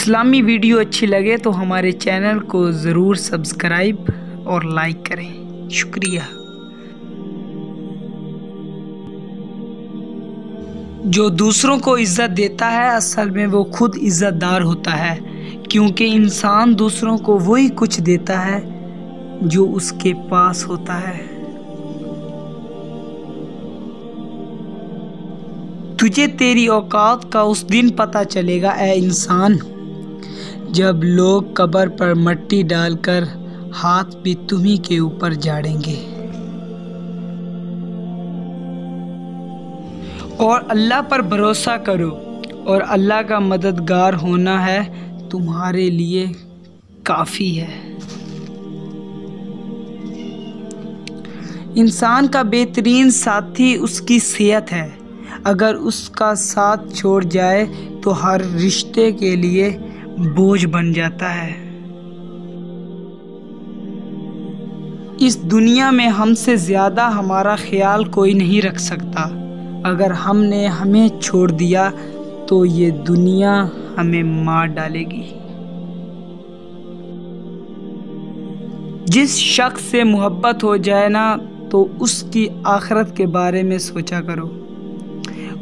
इस्लामी video अच्छी लगे तो हमारे चैनल को ज़रूर सब्सक्राइब और लाइक करें। शुक्रिया। जो दूसरों को इज़्ज़त देता है असल में वो खुद इज़्ज़तदार होता है, क्योंकि इंसान दूसरों को वही कुछ देता है जो उसके पास होता है। तुझे तेरी औकात का उस दिन पता चलेगा ए इंसान, जब लोग कब्र पर मिट्टी डालकर हाथ भी तुम्ही के ऊपर झाड़ेंगे। और अल्लाह पर भरोसा करो, और अल्लाह का मददगार होना है तुम्हारे लिए काफ़ी है। इंसान का बेहतरीन साथी उसकी सेहत है। अगर उसका साथ छोड़ जाए तो हर रिश्ते के लिए बोझ बन जाता है। इस दुनिया में हमसे ज़्यादा हमारा ख्याल कोई नहीं रख सकता। अगर हमने हमें छोड़ दिया तो ये दुनिया हमें मार डालेगी। जिस शख्स से मोहब्बत हो जाए ना, तो उसकी आखिरत के बारे में सोचा करो।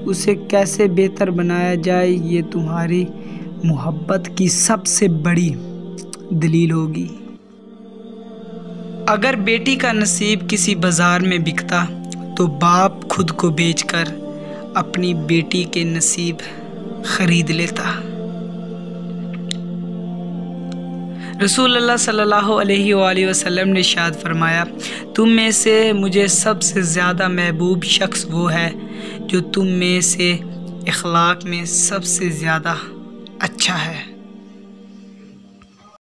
उसे कैसे बेहतर बनाया जाए, ये तुम्हारी मोहब्बत की सबसे बड़ी दलील होगी। अगर बेटी का नसीब किसी बाज़ार में बिकता तो बाप खुद को बेचकर अपनी बेटी के नसीब खरीद लेता। रसूलुल्लाह सल्लल्लाहु अलैहि वसल्लम ने इरशाद फरमाया, तुम में से मुझे सबसे ज़्यादा महबूब शख्स वो है जो तुम में से इखलाक में सबसे ज़्यादा अच्छा है।